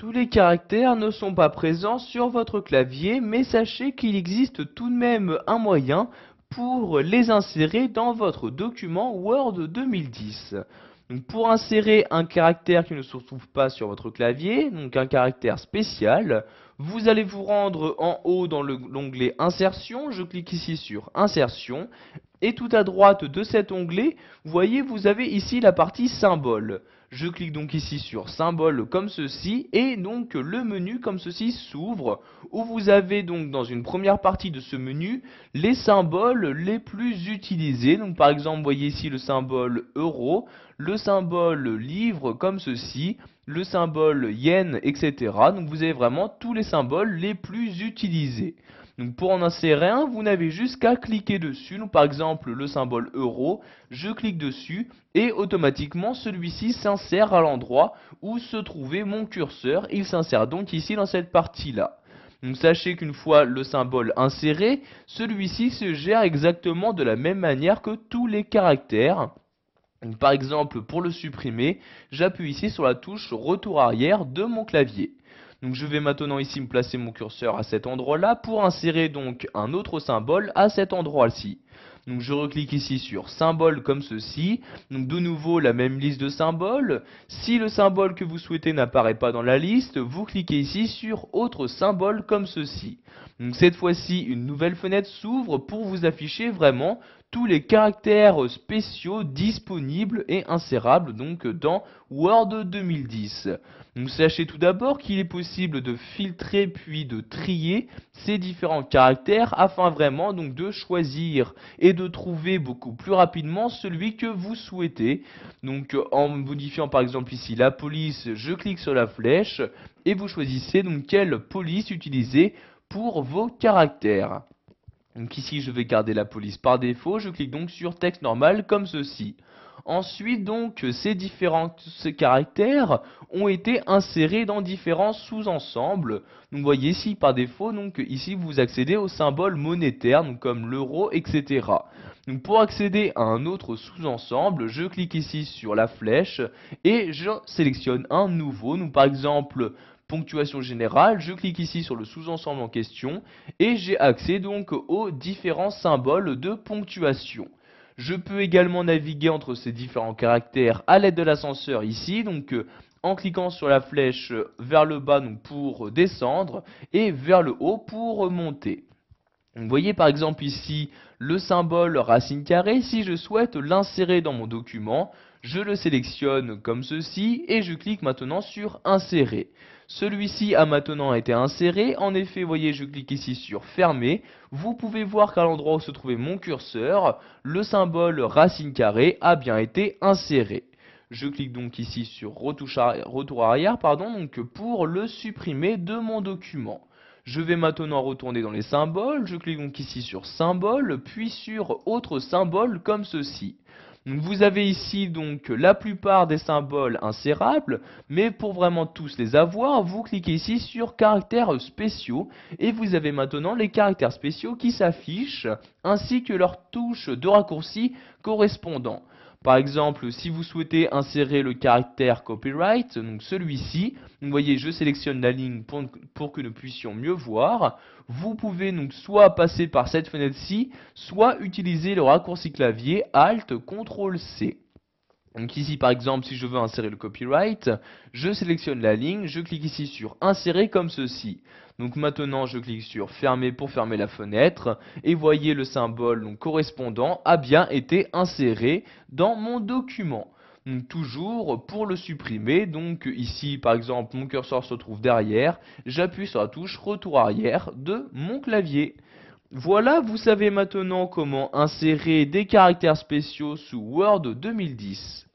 Tous les caractères ne sont pas présents sur votre clavier, mais sachez qu'il existe tout de même un moyen pour les insérer dans votre document Word 2010. Donc pour insérer un caractère qui ne se trouve pas sur votre clavier, donc un caractère spécial, vous allez vous rendre en haut dans l'onglet Insertion. Je clique ici sur Insertion. Et tout à droite de cet onglet, vous voyez, vous avez ici la partie symbole. Je clique donc ici sur symbole comme ceci et donc le menu comme ceci s'ouvre où vous avez donc dans une première partie de ce menu les symboles les plus utilisés. Donc par exemple, vous voyez ici le symbole euro, le symbole livre comme ceci, le symbole yen, etc. Donc vous avez vraiment tous les symboles les plus utilisés. Donc pour en insérer un, vous n'avez juste qu'à cliquer dessus. Donc par exemple le symbole euro, je clique dessus et automatiquement celui-ci s'insère à l'endroit où se trouvait mon curseur. Il s'insère donc ici dans cette partie-là. Donc sachez qu'une fois le symbole inséré, celui-ci se gère exactement de la même manière que tous les caractères. Donc, par exemple, pour le supprimer, j'appuie ici sur la touche retour arrière de mon clavier. Donc je vais maintenant ici me placer mon curseur à cet endroit-là pour insérer donc un autre symbole à cet endroit-ci. Donc je reclique ici sur symbole comme ceci. Donc de nouveau la même liste de symboles. Si le symbole que vous souhaitez n'apparaît pas dans la liste, vous cliquez ici sur autre symbole comme ceci. Donc cette fois-ci, une nouvelle fenêtre s'ouvre pour vous afficher vraiment tous les caractères spéciaux disponibles et insérables donc dans Word 2010. Donc sachez tout d'abord qu'il est possible de filtrer puis de trier ces différents caractères afin vraiment donc de choisir et de trouver beaucoup plus rapidement celui que vous souhaitez. Donc en modifiant par exemple ici la police, je clique sur la flèche et vous choisissez donc quelle police utiliser pour vos caractères. Donc ici je vais garder la police par défaut, je clique donc sur texte normal comme ceci. Ensuite donc ces différents caractères ont été insérés dans différents sous-ensembles. Donc vous voyez ici par défaut, donc ici vous accédez aux symboles monétaires, donc comme l'euro, etc. Donc pour accéder à un autre sous-ensemble, je clique ici sur la flèche et je sélectionne un nouveau. Donc par exemple ponctuation générale, je clique ici sur le sous-ensemble en question et j'ai accès donc aux différents symboles de ponctuation. Je peux également naviguer entre ces différents caractères à l'aide de l'ascenseur ici, donc en cliquant sur la flèche vers le bas donc pour descendre et vers le haut pour monter. Vous voyez par exemple ici le symbole racine carrée. Si je souhaite l'insérer dans mon document, je le sélectionne comme ceci et je clique maintenant sur insérer. Celui-ci a maintenant été inséré. En effet, vous voyez, je clique ici sur fermer. Vous pouvez voir qu'à l'endroit où se trouvait mon curseur, le symbole racine carrée a bien été inséré. Je clique donc ici sur retour arrière donc pour le supprimer de mon document. Je vais maintenant retourner dans les symboles, je clique donc ici sur symbole, puis sur autre symbole comme ceci. Donc vous avez ici donc la plupart des symboles insérables, mais pour vraiment tous les avoir, vous cliquez ici sur caractères spéciaux et vous avez maintenant les caractères spéciaux qui s'affichent ainsi que leurs touches de raccourci correspondant. Par exemple, si vous souhaitez insérer le caractère copyright, donc celui-ci, vous voyez, je sélectionne la ligne pour que nous puissions mieux voir. Vous pouvez donc soit passer par cette fenêtre-ci, soit utiliser le raccourci clavier Alt CTRL C. Donc ici par exemple si je veux insérer le copyright, je sélectionne la ligne, je clique ici sur insérer comme ceci. Donc maintenant je clique sur fermer pour fermer la fenêtre et voyez le symbole donc, correspondant a bien été inséré dans mon document. Donc toujours pour le supprimer, donc ici par exemple mon curseur se trouve derrière, j'appuie sur la touche retour arrière de mon clavier. Voilà, vous savez maintenant comment insérer des caractères spéciaux sous Word 2010.